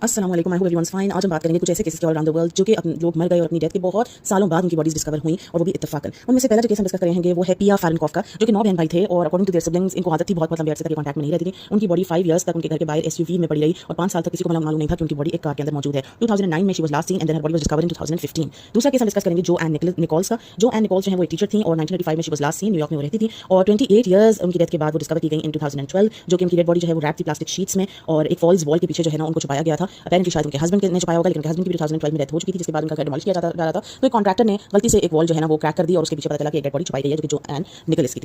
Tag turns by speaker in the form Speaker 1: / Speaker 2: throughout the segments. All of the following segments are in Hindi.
Speaker 1: अस्सलाम वालेकुम, आई होप एवरीवनस फाइन। आज हम बात करेंगे कुछ ऐसे केसेस के ऑल अराउंड द वर्ल्ड जो कि लोग मर गए और अपनी डेथ के बहुत सालों बाद उनकी बॉडीज डिस्कवर हुई और वो भी इत्तफाकन। उनमें से पहला जो केस हम डिस्कस करेंगे वो है पिया फारेनकॉफ का, जो कि 9 बहन भाई थे और अकॉर्डिंग टू देयर सिबलिंग्स इनको आदत थी बहुत लंबे अर्से तक कॉन्टैक्ट में नहीं रहती थी। उनकी बॉडी 5 इयर्स तक उनके घर के बाहर एसयूवी में पड़ी रही और 5 साल तक किसी को मालूम नहीं था कि उनकी बॉडी एक कार के अंदर मौजूद है। 2009 में she was last seen and then her body was discovered in 2015। दूसरा केस हम डिस्कस करेंगे जो एन निकोल्स का। जो एन निकोल्स जो है वो एक टीचर थी और 1985 में she was last seen New York में वो रहती थी और 28 इयर्स उनकी डेथ के बाद वो डिस्कवर की गई इन 2012, जो कि उनकी डेड बॉडी जो है वो रैप थी प्लास्टिक शीट्स में और एक फॉल्स वॉल के पीछे जो है ना उनको छुपाया गया था। अपेरेंटली शायद उनके हस्बैंड ने छुपाया होगा, लेकिन उनके हस्बैंड की भी 2012 में डेथ हो चुकी थी, जिसके बाद उनका घर डिमोलिश किया जा रहा था। तो एक कॉन्ट्रैक्टर ने गलती से एक वॉल जो है ना वो क्रैक कर दी और उसके पीछे पता चला कि एक डेड बॉडी छुपाई गई है, जो कि जो एन निकोल्स की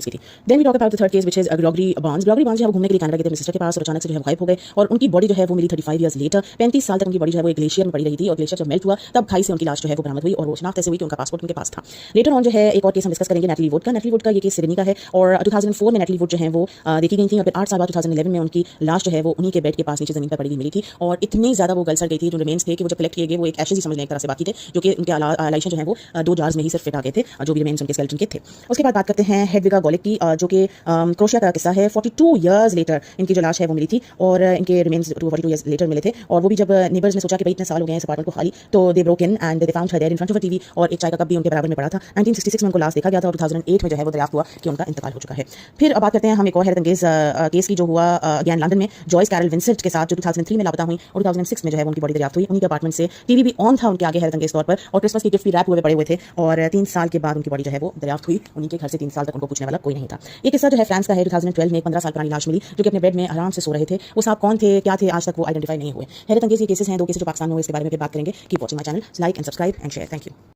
Speaker 1: थी। Then we talk about the third case which is Gregory Barnes. Gregory Barnes जो है वो घूमने के लिए कनाडा गए थे अपनी सिस्टर के पास और अचानक से जो है गायब हो गए और उनकी बॉडी जो है वो मिली 35 इयर्स लेटर। 35 साल तक उनकी बॉडी जो है वो एक ग्लेशियर में पड़ी रही थी और ग्लेशियर जब मेल्ट हुआ तब खाई से उनकी लाश जो है वो बरामद हुई और वो शनाख्त ऐसे हुई कि उनका पासपोर्ट उनके पास था। लेटर ऑन जो है एक और केस हम डिस्कस करेंगे नैटली वुड का। नैटली वुड का ये केस सिडनी का है और 2004 में नैटली वुड जो है वो देखी गई थी और फिर 8 साल बाद 2011 में उनकी लाश जो है वो उन्हीं के बेड के पास नीचे जमीन पर पड़ी हुई मिली थी और इतनी ज्यादा वो गल सड़ गई थी। जो रिमेन्स थे कि वो जब कलेक्ट किए गए वो एक एशेज ही समझ लें एक तरह से बाकी थे, जो कि उनके लाइशें जो है वो 2 जार्स में ही सिर्फ फिट आ गए थे जो भी रिमेन्स उनके स्केलेटन के थे। उसके बाद बात करते हैं हेडविगा गोलिक की, जो कि क्रोशिया का किस्सा है। 42 इयर्स लेटर इनकी जो लाश है वो मिली थी और इनके रिमेन्स 42 इयर्स लेटर मिले थे और वो भी जब नेबर्स ने सोचा कि भाई इतने साल हो गए हैं इस अपार्टमेंट को खाली, तो they broke in and they found her there in front of a TV और एक चाय का कप भी उनके बराबर में पड़ा था। 1966 में उनको लाश देखा गया था और 2008 में जो है वो दरियाफ्त हुआ कि उनका इंतकाल हो चुका है। फिर बात करते हैं हम एक और हैरतअंगेज केस की, जो हुआ अगेन लंदन में जॉयस कैरल विंसेंट के साथ, जो 2003 में लापता हुई और 2006 में जो है उनकी बॉडी दरियाफ्त हुई। उनके अपार्टमेंट से टीवी भी ऑन था उनके आगे हैरतअंगेज तौर पर और क्रिसमस की गिफ्ट भी रैप हुए पड़े हुए थे और 3 साल के बाद उनकी बॉडी जो है वो दरियाफ्त हुई। उन्हीं के घर से 3 साल तक उनको पूछने वाला कोई नहीं था। ये किस्सा जो है फ्रांस का है। 2012 में एक 15 साल पुरानी लाश मिली जो कि अपने बेड में आराम से सो रहे थे। वो साहब कौन थे, क्या थे, आज तक वो आइडेंटिफाई नहीं हुए। हैरतअंगेज ये केसेस हैं, 2 केसेस जो पाकिस्तान में हुए, इसके बारे में फिर बात करेंगे। Keep watching my channel, like and subscribe and share. Thank you.